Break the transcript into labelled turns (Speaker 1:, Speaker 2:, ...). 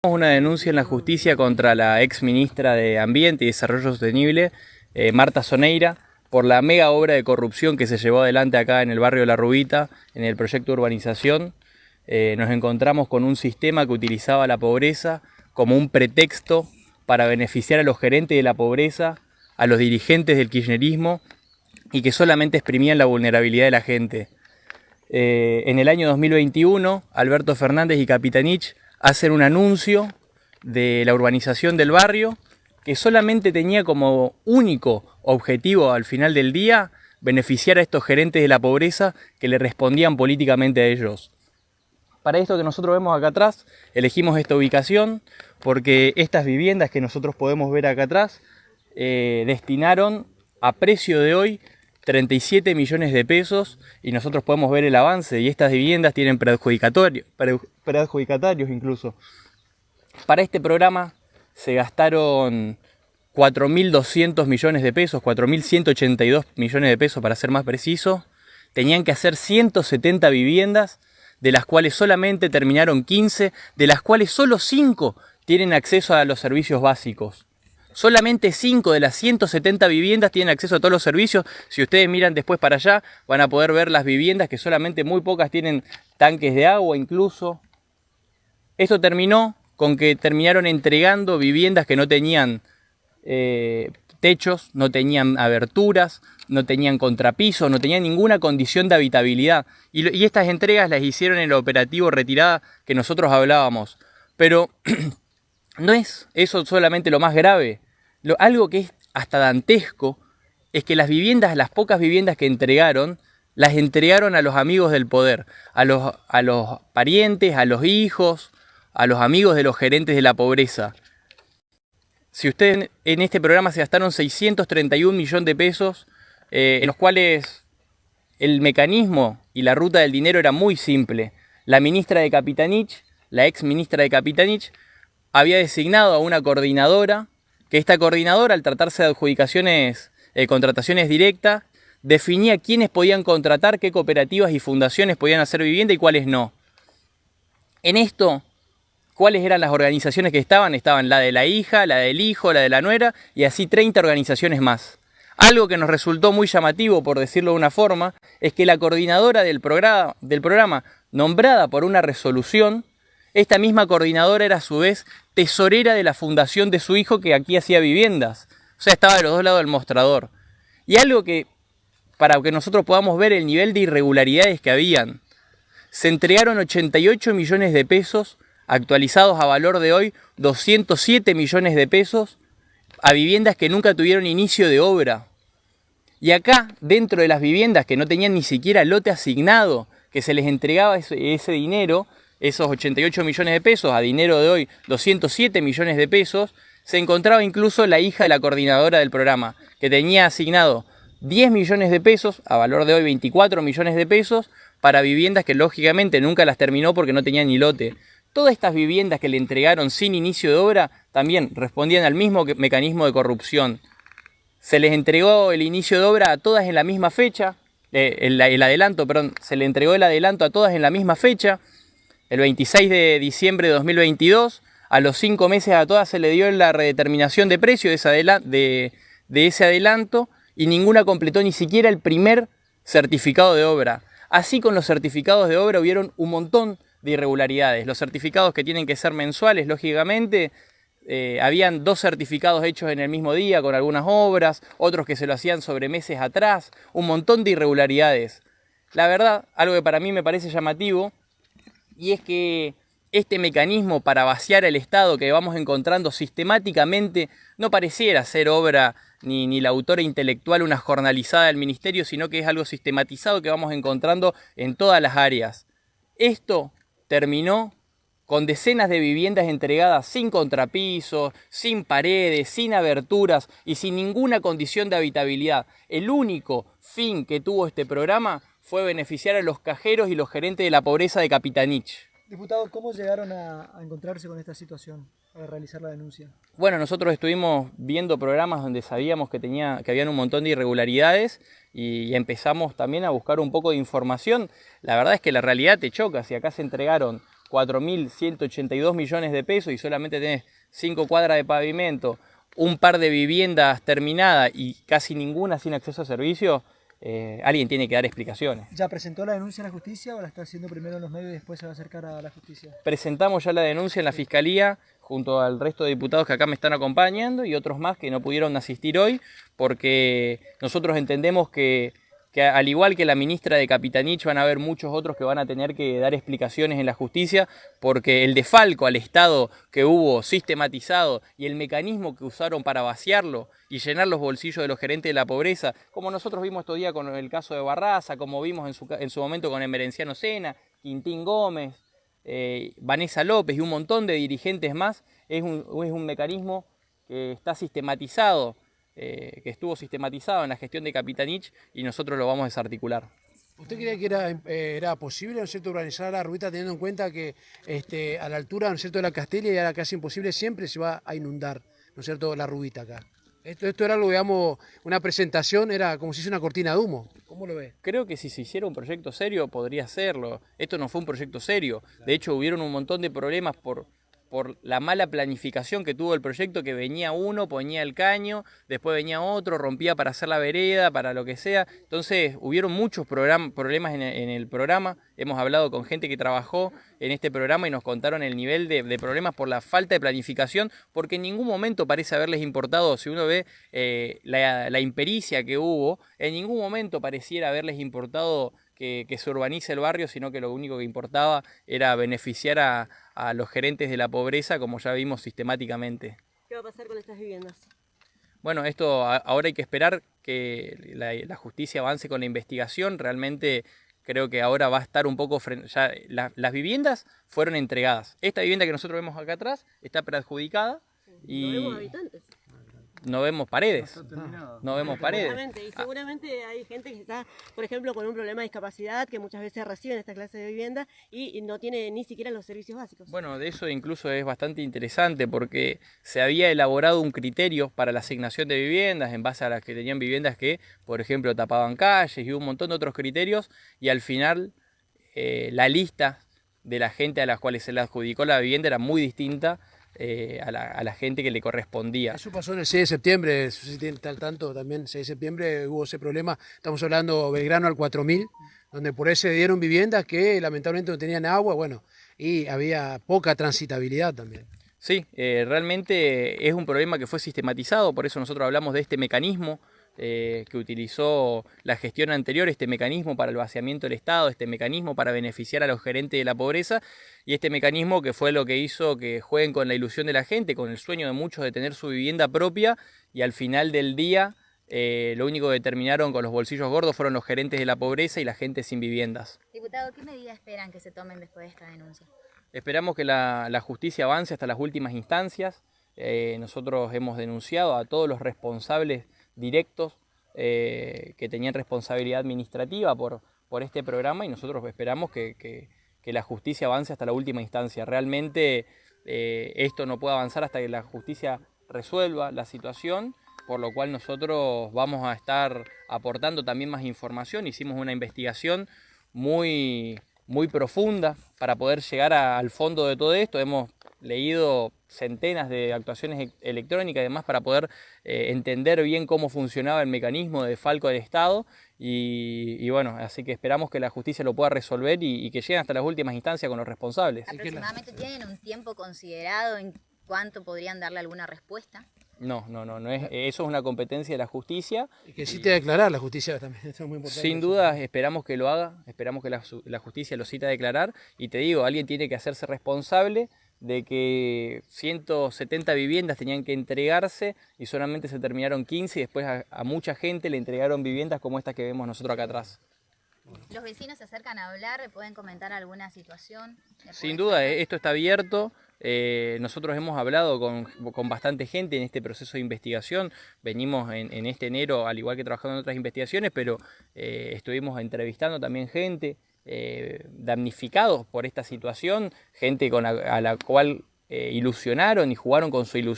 Speaker 1: Una denuncia en la justicia contra la ex ministra de Ambiente y Desarrollo Sostenible, Marta Soneira, por la mega obra de corrupción que se llevó adelante acá en el barrio La Rubita, en el proyecto de urbanización. Nos encontramos con un sistema que utilizaba la pobreza como un pretexto para beneficiar a los gerentes de la pobreza, a los dirigentes del kirchnerismo, y que solamente exprimían la vulnerabilidad de la gente. En el año 2021, Alberto Fernández y Capitanich hacen un anuncio de la urbanización del barrio que solamente tenía como único objetivo al final del día beneficiar a estos gerentes de la pobreza que le respondían políticamente a ellos. Para esto que nosotros vemos acá atrás, elegimos esta ubicación porque estas viviendas que nosotros podemos ver acá atrás destinaron a precio de hoy 37 millones de pesos, y nosotros podemos ver el avance, y estas viviendas tienen preadjudicatarios incluso. Para este programa se gastaron 4.200 millones de pesos, 4.182 millones de pesos para ser más preciso. Tenían que hacer 170 viviendas, de las cuales solamente terminaron 15, de las cuales solo 5 tienen acceso a los servicios básicos. Solamente 5 de las 170 viviendas tienen acceso a todos los servicios. Si ustedes miran después para allá, van a poder ver las viviendas que solamente muy pocas tienen tanques de agua incluso. Esto terminó con que terminaron entregando viviendas que no tenían techos, no tenían aberturas, no tenían contrapiso, no tenían ninguna condición de habitabilidad. Y estas entregas las hicieron en el operativo Retirada que nosotros hablábamos. Pero no es eso solamente lo más grave. Algo que es hasta dantesco es que las pocas viviendas que entregaron, las entregaron a los amigos del poder, a los parientes, a los hijos, a los amigos de los gerentes de la pobreza. Si ustedes en este programa se gastaron 631 millones de pesos, en los cuales el mecanismo y la ruta del dinero era muy simple. La ministra de Capitanich, la ex ministra de Capitanich, había designado a una coordinadora, que esta coordinadora, al tratarse de adjudicaciones, contrataciones directas, definía quiénes podían contratar, qué cooperativas y fundaciones podían hacer vivienda y cuáles no. En esto, ¿cuáles eran las organizaciones que estaban? Estaban la de la hija, la del hijo, la de la nuera y así 30 organizaciones más. Algo que nos resultó muy llamativo, por decirlo de una forma, es que la coordinadora del programa, nombrada por una resolución, esta misma coordinadora era a su vez tesorera de la fundación de su hijo que aquí hacía viviendas. O sea, estaba de los dos lados del mostrador. Y algo que, para que nosotros podamos ver el nivel de irregularidades que habían, se entregaron 88 millones de pesos, actualizados a valor de hoy 207 millones de pesos, a viviendas que nunca tuvieron inicio de obra. Y acá, dentro de las viviendas que no tenían ni siquiera lote asignado, que se les entregaba ese dinero, esos 88 millones de pesos, a dinero de hoy 207 millones de pesos, se encontraba incluso la hija de la coordinadora del programa, que tenía asignado 10 millones de pesos, a valor de hoy 24 millones de pesos, para viviendas que lógicamente nunca las terminó porque no tenían ni lote. Todas estas viviendas que le entregaron sin inicio de obra también respondían al mismo mecanismo de corrupción. Se les entregó el inicio de obra a todas en la misma fecha, se le entregó el adelanto a todas en la misma fecha, el 26 de diciembre de 2022, a los 5 meses a todas se le dio la redeterminación de precio de ese adelanto y ninguna completó ni siquiera el primer certificado de obra. Así con los certificados de obra hubieron un montón de irregularidades. Los certificados que tienen que ser mensuales, lógicamente, habían 2 certificados hechos en el mismo día con algunas obras, otros que se lo hacían sobre meses atrás, un montón de irregularidades. La verdad, algo que para mí me parece llamativo, y es que este mecanismo para vaciar el Estado que vamos encontrando sistemáticamente no pareciera ser obra ni la autora intelectual, una jornalizada del ministerio, sino que es algo sistematizado que vamos encontrando en todas las áreas. Esto terminó con decenas de viviendas entregadas sin contrapiso, sin paredes, sin aberturas y sin ninguna condición de habitabilidad. El único fin que tuvo este programa fue beneficiar a los cajeros y los gerentes de la pobreza de Capitanich.
Speaker 2: Diputado, ¿cómo llegaron a encontrarse con esta situación para realizar la denuncia?
Speaker 1: Bueno, nosotros estuvimos viendo programas donde sabíamos que habían un montón de irregularidades y empezamos también a buscar un poco de información. La verdad es que la realidad te choca. Si acá se entregaron 4.182 millones de pesos y solamente tenés 5 cuadras de pavimento, un par de viviendas terminadas y casi ninguna sin acceso a servicios, alguien tiene que dar explicaciones.
Speaker 2: ¿Ya presentó la denuncia en la justicia o la está haciendo primero en los medios y después se va a acercar a la justicia?
Speaker 1: Presentamos ya la denuncia en la Fiscalía junto al resto de diputados que acá me están acompañando y otros más que no pudieron asistir hoy porque nosotros entendemos que al igual que la ministra de Capitanich van a haber muchos otros que van a tener que dar explicaciones en la justicia porque el desfalco al Estado que hubo sistematizado y el mecanismo que usaron para vaciarlo y llenar los bolsillos de los gerentes de la pobreza, como nosotros vimos estos días con el caso de Barraza, como vimos en su momento con Emerenciano Sena, Quintín Gómez, Vanessa López y un montón de dirigentes más, es un mecanismo que está sistematizado, que estuvo sistematizado en la gestión de Capitanich y nosotros lo vamos a desarticular.
Speaker 3: ¿Usted creía que era posible, ¿no es cierto?, urbanizar la Rubita teniendo en cuenta que a la altura, ¿no es cierto?, de la Castelia ya era casi imposible, siempre se va a inundar, ¿no es cierto?, la Rubita acá? Esto era algo, digamos, una presentación, era como si fuese una cortina de humo. ¿Cómo lo ve?
Speaker 1: Creo que si se hiciera un proyecto serio podría hacerlo. Esto no fue un proyecto serio. De hecho, hubieron un montón de problemas por la mala planificación que tuvo el proyecto, que venía uno, ponía el caño, después venía otro, rompía para hacer la vereda, para lo que sea. Entonces hubieron muchos problemas en el programa. Hemos hablado con gente que trabajó en este programa y nos contaron el nivel de problemas por la falta de planificación, porque en ningún momento parece haberles importado, si uno ve la impericia que hubo, en ningún momento pareciera haberles importado que se urbanice el barrio, sino que lo único que importaba era beneficiar a los gerentes de la pobreza, como ya vimos sistemáticamente.
Speaker 4: ¿Qué va a pasar con estas viviendas?
Speaker 1: Bueno, esto ahora hay que esperar que la justicia avance con la investigación. Realmente creo que ahora va a estar un poco... Ya las viviendas fueron entregadas. Esta vivienda que nosotros vemos acá atrás está preadjudicada y...
Speaker 4: No vemos habitantes.
Speaker 1: No vemos paredes, no vemos paredes.
Speaker 4: Y seguramente hay gente que está, por ejemplo, con un problema de discapacidad, que muchas veces reciben esta clase de vivienda y no tiene ni siquiera los servicios básicos.
Speaker 1: Bueno, de eso incluso es bastante interesante porque se había elaborado un criterio para la asignación de viviendas en base a las que tenían viviendas que, por ejemplo, tapaban calles y un montón de otros criterios y al final la lista de la gente a las cuales se le adjudicó la vivienda era muy distinta a la gente que le correspondía.
Speaker 3: Eso pasó en el 6 de septiembre, no sé si tiene al tanto también, 6 de septiembre hubo ese problema, estamos hablando Belgrano al 4000, donde por ahí se dieron viviendas que lamentablemente no tenían agua, bueno, y había poca transitabilidad también.
Speaker 1: Sí, realmente es un problema que fue sistematizado, por eso nosotros hablamos de este mecanismo que utilizó la gestión anterior, este mecanismo para el vaciamiento del Estado, este mecanismo para beneficiar a los gerentes de la pobreza y este mecanismo que fue lo que hizo que jueguen con la ilusión de la gente, con el sueño de muchos de tener su vivienda propia y al final del día lo único que terminaron con los bolsillos gordos fueron los gerentes de la pobreza y la gente sin viviendas.
Speaker 5: Diputado, ¿qué medidas esperan que se tomen después de esta denuncia?
Speaker 1: Esperamos que la justicia avance hasta las últimas instancias. Nosotros hemos denunciado a todos los responsables directos que tenían responsabilidad administrativa por este programa y nosotros esperamos que la justicia avance hasta la última instancia. Realmente esto no puede avanzar hasta que la justicia resuelva la situación, por lo cual nosotros vamos a estar aportando también más información. Hicimos una investigación muy profunda para poder llegar al fondo de todo esto. Hemos leído centenas de actuaciones electrónicas y demás para poder entender bien cómo funcionaba el mecanismo de desfalco del Estado y bueno, así que esperamos que la justicia lo pueda resolver y que lleguen hasta las últimas instancias con los responsables.
Speaker 5: ¿Aproximadamente tienen un tiempo considerado en cuánto podrían darle alguna respuesta?
Speaker 1: No es, eso es una competencia de la justicia.
Speaker 3: Y que sí te declarar la justicia también, eso es muy importante.
Speaker 1: Sin duda esperamos que lo haga, esperamos que la justicia lo cite a declarar y te digo, alguien tiene que hacerse responsable de que 170 viviendas tenían que entregarse y solamente se terminaron 15 y después a mucha gente le entregaron viviendas como estas que vemos nosotros acá atrás.
Speaker 5: ¿Los vecinos se acercan a hablar? ¿Pueden comentar alguna situación?
Speaker 1: Sin duda, esto está abierto. Nosotros hemos hablado con bastante gente en este proceso de investigación. Venimos en este enero, al igual que trabajando en otras investigaciones, pero estuvimos entrevistando también gente damnificados por esta situación, gente a la cual ilusionaron y jugaron con su ilusión.